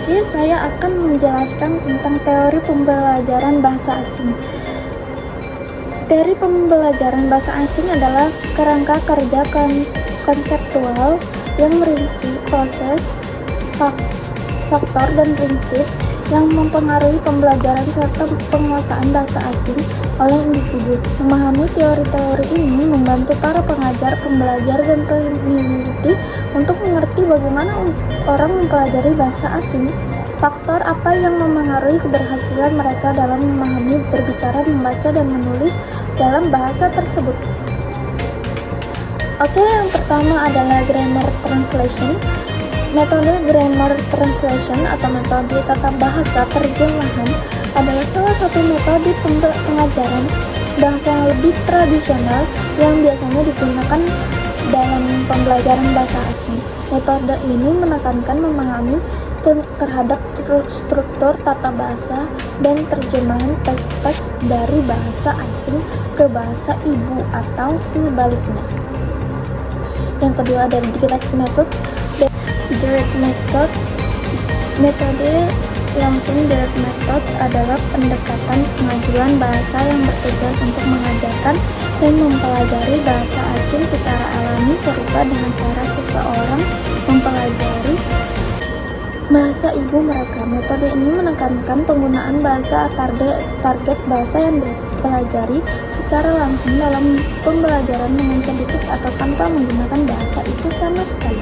Selanjutnya saya akan menjelaskan tentang teori pembelajaran bahasa asing. Teori pembelajaran bahasa asing adalah kerangka kerja konseptual yang merinci proses, faktor, dan prinsip yang mempengaruhi pembelajaran serta penguasaan bahasa asing oleh individu. Memahami teori-teori ini membantu para pengajar, pembelajar, dan peneliti untuk mengerti bagaimana orang mempelajari bahasa asing. Faktor apa yang memengaruhi keberhasilan mereka dalam memahami, berbicara, membaca, dan menulis dalam bahasa tersebut. Oke, yang pertama adalah grammar translation. Metode grammar translation atau metode tata bahasa terjemahan adalah salah satu metode pengajaran bahasa yang lebih tradisional yang biasanya digunakan dalam pembelajaran bahasa asing. Metode ini menekankan memahami terhadap struktur tata bahasa dan terjemahan teks-teks dari bahasa asing ke bahasa ibu atau sebaliknya. Yang kedua ada direct method. Metode langsung direct method adalah pendekatan pengajuan bahasa yang bertujuan untuk mengajarkan dan mempelajari bahasa asing secara alami serupa dengan cara seseorang mempelajari bahasa ibu mereka. Metode ini menekankan penggunaan bahasa target bahasa yang dipelajari secara langsung dalam pembelajaran dengan sedikit atau tanpa menggunakan bahasa itu sama sekali.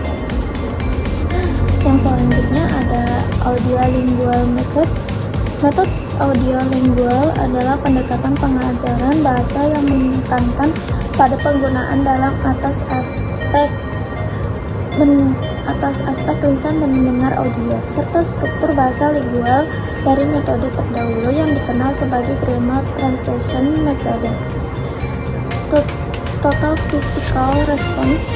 Yang selanjutnya ada audiolingual method. Metode audiolingual adalah pendekatan pengajaran bahasa yang menekankan pada penggunaan dalam atas aspek lisan dan mendengar audio, serta struktur bahasa lingual dari metode terdahulu yang dikenal sebagai grammar translation method. Total physical response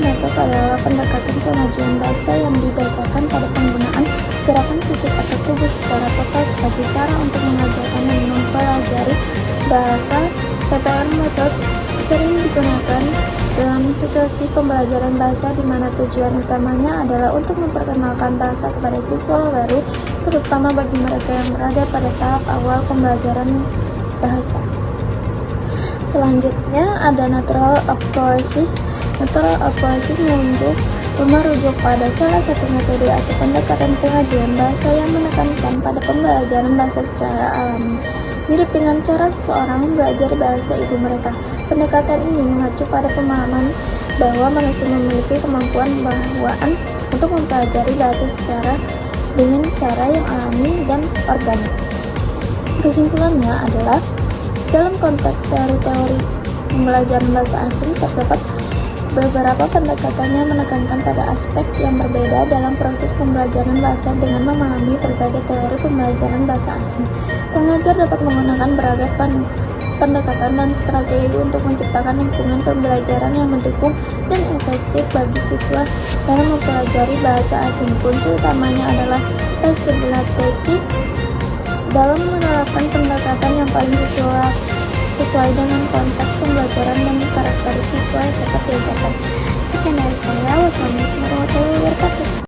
method adalah pendekatan pengajuan bahasa yang didasarkan pada penggunaan gerakan fisik atau tubuh secara total sebagai cara untuk mengajarkan dan mempelajari bahasa. PPR method sering digunakan dalam situasi pembelajaran bahasa di mana tujuan utamanya adalah untuk memperkenalkan bahasa kepada siswa baru, terutama bagi mereka yang berada pada tahap awal pembelajaran bahasa. Selanjutnya ada natural approaches. Natural approaches merujuk pada salah satu metode atau pendekatan pengajuan bahasa yang menekankan pada pembelajaran bahasa secara alami, mirip dengan cara seseorang belajar bahasa ibu mereka. Pendekatan ini mengacu pada pemahaman bahwa manusia memiliki kemampuan bawaan untuk mempelajari bahasa dengan cara yang alami dan organik. Kesimpulannya adalah dalam konteks teori-teori pembelajaran bahasa asing terdapat beberapa pendekatan yang menekankan pada aspek yang berbeda dalam proses pembelajaran bahasa dengan memahami berbagai teori pembelajaran bahasa asing. Pengajar dapat menggunakan beragam pendekatan dan strategi untuk menciptakan lingkungan pembelajaran yang mendukung dan efektif bagi siswa dalam mempelajari bahasa asing. Kunci utamanya adalah fleksibilitas dalam menerapkan pendekatan yang paling sesuai dengan konteks pembelajaran dan karakter siswa yang dapat diajarkan. Sekian dari saya. Wassalamualaikum warahmatullahi wabarakatuh.